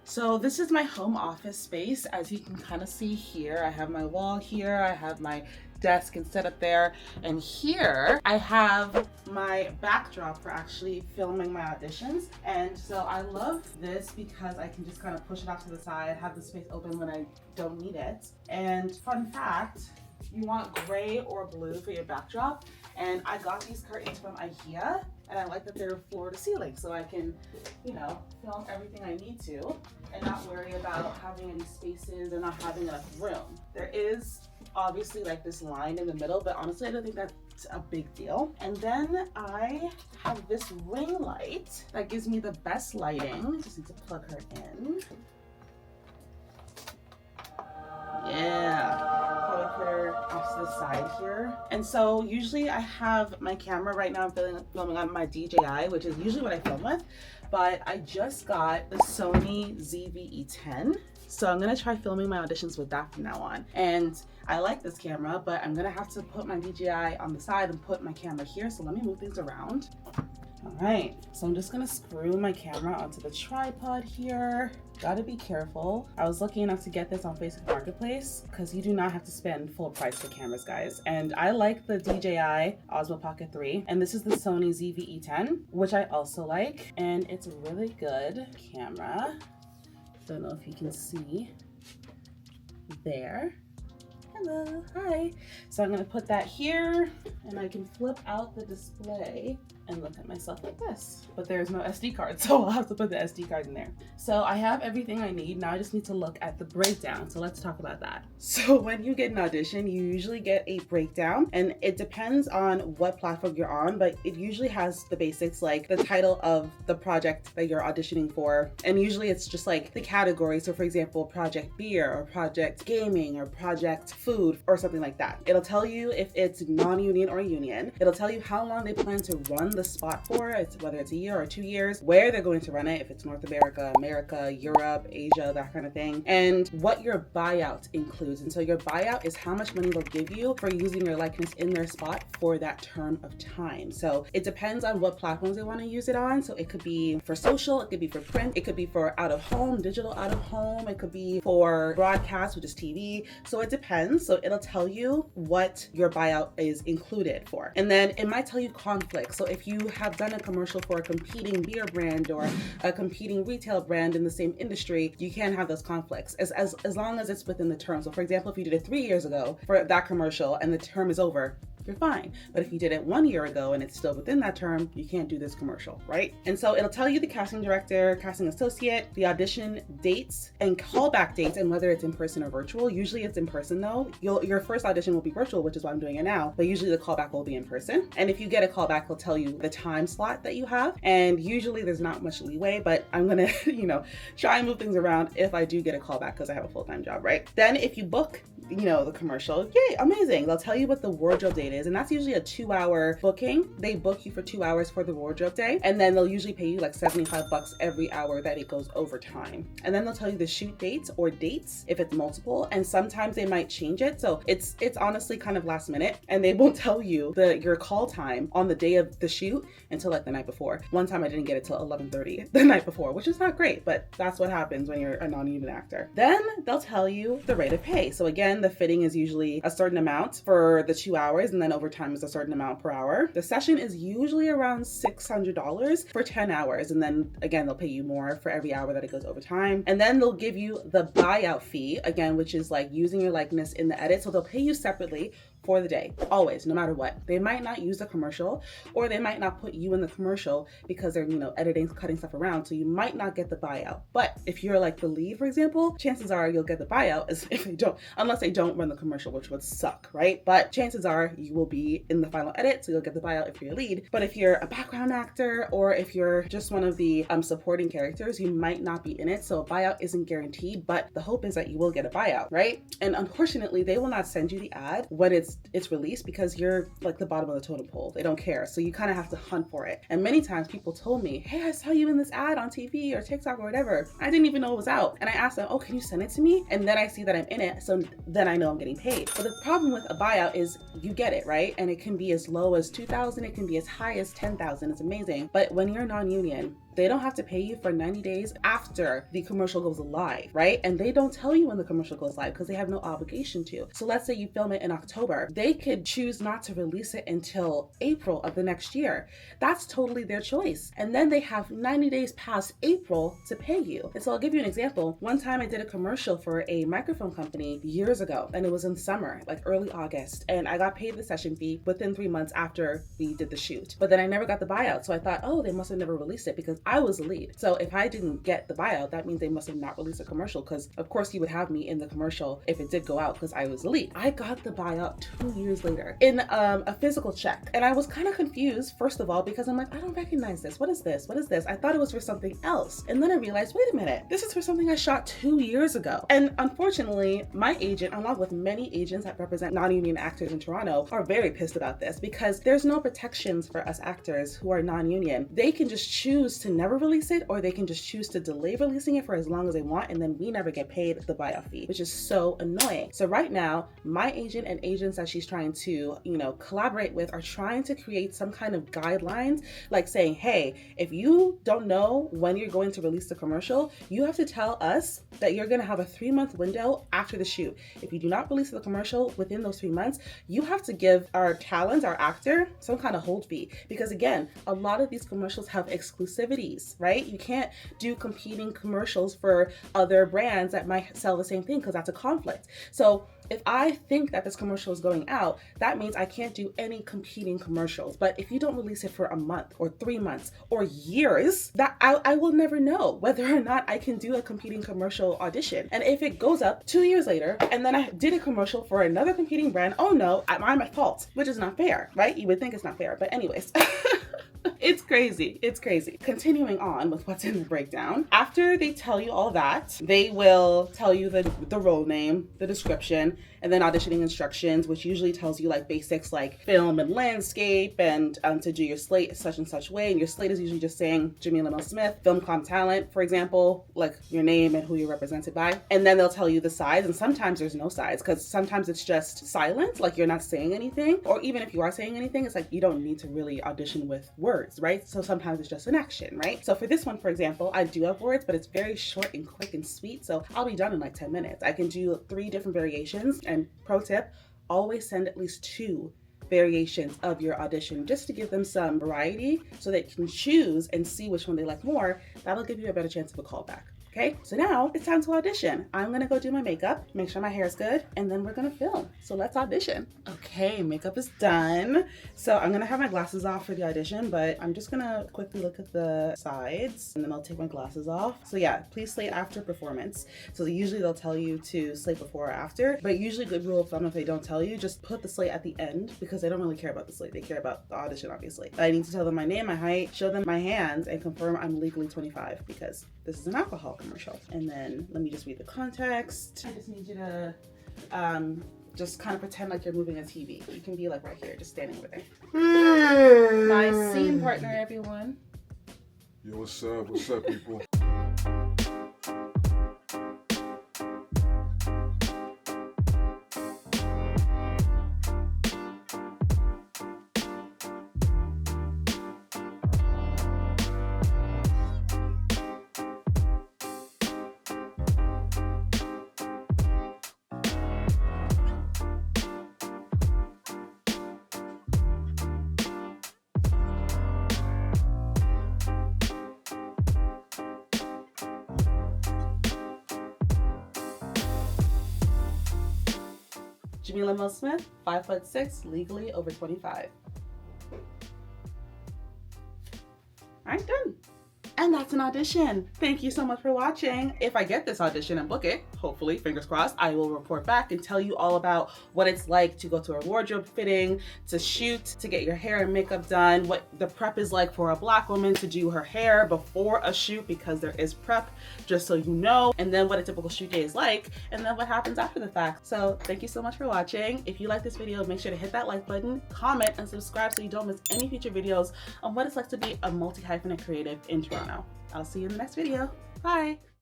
So this is my home office space. As you can kind of see here, I have my wall here, I have my desk and set up there, and here I have my backdrop for actually filming my auditions. And so I love this because I can just kind of push it off to the side, have the space open when I don't need it. And fun fact, you want gray or blue for your backdrop. And I got these curtains from IKEA, and I like that they're floor to ceiling, so I can, film everything I need to and not worry about having any spaces or not having enough room. There is obviously like this line in the middle, but honestly I don't think that's a big deal. And then I have this ring light that gives me the best lighting. Just need to plug her in. Yeah. Probably put her off to the side here. And so usually I have my camera right now, I'm filming on my DJI, which is usually what I film with, but I just got the Sony ZV-E10. So I'm gonna try filming my auditions with that from now on. And I like this camera, but I'm gonna have to put my DJI on the side and put my camera here. So let me move things around. All right, so I'm just gonna screw my camera onto the tripod here. Gotta be careful. I was lucky enough to get this on Facebook Marketplace because you do not have to spend full price for cameras, guys. And I like the DJI Osmo Pocket 3, and this is the Sony ZV-E10, which I also like, and it's a really good camera. Don't know if you can see there. Hello, hi. So I'm gonna put that here, and I can flip out the display and look at myself like this. But there's no SD card, so I'll have to put the SD card in there. So I have everything I need. Now I just need to look at the breakdown. So let's talk about that. So when you get an audition, you usually get a breakdown, and it depends on what platform you're on, but it usually has the basics like the title of the project that you're auditioning for. And usually it's just like the category. So for example, project beer or project gaming or project food or something like that. It'll tell you if it's non-union or union. It'll tell you how long they plan to run the spot for, whether it's a year or 2 years, where they're going to run it, if it's North America, Europe, Asia, that kind of thing, and what your buyout includes. And so your buyout is how much money they'll give you for using your likeness in their spot for that term of time. So it depends on what platforms they want to use it on. So it could be for social, it could be for print, it could be for out of home, digital out of home, it could be for broadcast, which is TV. So it depends. So it'll tell you what your buyout is included for. And then it might tell you conflicts. So if you have done a commercial for a competing beer brand or a competing retail brand in the same industry, you can have those conflicts as long as it's within the term. So for example, if you did it 3 years ago for that commercial and the term is over, you're fine. But if you did it 1 year ago and it's still within that term, you can't do this commercial, right? And so it'll tell you the casting director, casting associate, the audition dates and callback dates, and whether it's in person or virtual. Usually it's in person though. Your first audition will be virtual, which is why I'm doing it now, but usually the callback will be in person. And if you get a callback, it'll tell you the time slot that you have. And usually there's not much leeway, but I'm gonna, try and move things around if I do get a callback because I have a full-time job, right? Then if you book, the commercial, yay, amazing. They'll tell you what the wardrobe date is, and that's usually a 2-hour booking. They book you for 2 hours for the wardrobe day, and then they'll usually pay you like $75 every hour that it goes overtime. And then they'll tell you the shoot dates or dates if it's multiple, and sometimes they might change it. So it's honestly kind of last minute, and they won't tell you your call time on the day of the shoot until like the night before. One time I didn't get it till 11:30 the night before, which is not great, but that's what happens when you're a non-union actor. Then they'll tell you the rate of pay. So again, the fitting is usually a certain amount for the 2 hours, and then overtime is a certain amount per hour. The session is usually around $600 for 10 hours. And then again, they'll pay you more for every hour that it goes overtime. And then they'll give you the buyout fee again, which is like using your likeness in the edit. So they'll pay you separately for the day, always, no matter what. They might not use the commercial, or they might not put you in the commercial because they're, editing, cutting stuff around. So you might not get the buyout. But if you're like the lead, for example, chances are you'll get the buyout unless they don't run the commercial, which would suck, right? But chances are you will be in the final edit, so you'll get the buyout if you're a lead. But if you're a background actor, or if you're just one of the supporting characters, you might not be in it. So a buyout isn't guaranteed, but the hope is that you will get a buyout, right? And unfortunately, they will not send you the ad when it's released because you're like the bottom of the totem pole. They don't care. So you kind of have to hunt for it. And many times people told me, hey, I saw you in this ad on TV or TikTok or whatever. I didn't even know it was out. And I asked them, oh, can you send it to me? And then I see that I'm in it. So then I know I'm getting paid. But the problem with a buyout is you get it, right? And it can be as low as $2,000. It can be as high as $10,000. It's amazing. But when you're non-union, they don't have to pay you for 90 days after the commercial goes live, right? And they don't tell you when the commercial goes live because they have no obligation to. So let's say you film it in October. They could choose not to release it until April of the next year. That's totally their choice. And then they have 90 days past April to pay you. And so I'll give you an example. One time I did a commercial for a microphone company years ago, and it was in summer, like early August. And I got paid the session fee within 3 months after we did the shoot. But then I never got the buyout. So I thought, oh, they must have never released it because I was the lead. So if I didn't get the buyout, that means they must have not released a commercial, because of course you would have me in the commercial if it did go out because I was the lead. I got the buyout 2 years later in a physical check. And I was kind of confused, first of all, because I'm like, I don't recognize this. What is this? What is this? I thought it was for something else. And then I realized, wait a minute, this is for something I shot 2 years ago. And unfortunately, my agent, along with many agents that represent non-union actors in Toronto, are very pissed about this because there's no protections for us actors who are non-union. They can just choose to never release it, or they can just choose to delay releasing it for as long as they want, and then we never get paid the buyout fee, which is so annoying. So right now, my agent and agents that she's trying to, collaborate with are trying to create some kind of guidelines, like saying, hey, if you don't know when you're going to release the commercial, you have to tell us that you're going to have a 3-month window after the shoot. If you do not release the commercial within those 3 months, you have to give our talent, our actor, some kind of hold fee. Because again, a lot of these commercials have exclusivities, right? You can't do competing commercials for other brands that might sell the same thing because that's a conflict. So if I think that this commercial is going out, that means I can't do any competing commercials. But if you don't release it for a month or 3 months or years, that I will never know whether or not I can do a competing commercial audition. And if it goes up 2 years later, and then I did a commercial for another competing brand, oh no, I'm at fault, which is not fair, right? You would think it's not fair, but anyways. It's crazy. It's crazy. Continuing on with what's in the breakdown. After they tell you all that, they will tell you the role name, the description, and then auditioning instructions, which usually tells you like basics like film and landscape, and to do your slate such and such way. And your slate is usually just saying Jemilla Smith, film com talent, for example, like your name and who you're represented by. And then they'll tell you the sides, and sometimes there's no sides because sometimes it's just silent, like you're not saying anything. Or even if you are saying anything, it's like you don't need to really audition with words, right? So sometimes it's just an action, right? So for this one, for example, I do have words, but it's very short and quick and sweet. So I'll be done in like 10 minutes. I can do 3 different variations. And pro tip, always send at least 2 variations of your audition just to give them some variety so they can choose and see which one they like more. That'll give you a better chance of a callback. Okay, so now it's time to audition. I'm gonna go do my makeup, make sure my hair is good, and then we're gonna film. So let's audition. Okay, makeup is done. So I'm gonna have my glasses off for the audition, but I'm just gonna quickly look at the sides and then I'll take my glasses off. So yeah, please slate after performance. So usually they'll tell you to slate before or after, but usually good rule of thumb, if they don't tell you, just put the slate at the end because they don't really care about the slate. They care about the audition, obviously. I need to tell them my name, my height, show them my hands, and confirm I'm legally 25 because this is an alcohol commercial. And then let me just read the context. I just need you to just kind of pretend like you're moving a TV. You can be like right here, just standing over there. My scene partner, everyone. Yo, what's up? What's up, people? Jemilla Smith, 5'6", legally over 25. All right, done. And that's an audition. Thank you so much for watching. If I get this audition and book it, hopefully, fingers crossed, I will report back and tell you all about what it's like to go to a wardrobe fitting, to shoot, to get your hair and makeup done, what the prep is like for a Black woman to do her hair before a shoot, because there is prep, just so you know, and then what a typical shoot day is like, and then what happens after the fact. So thank you so much for watching. If you like this video, make sure to hit that like button, comment, and subscribe so you don't miss any future videos on what it's like to be a multi-hyphenate creative in Toronto. I'll see you in the next video. Bye.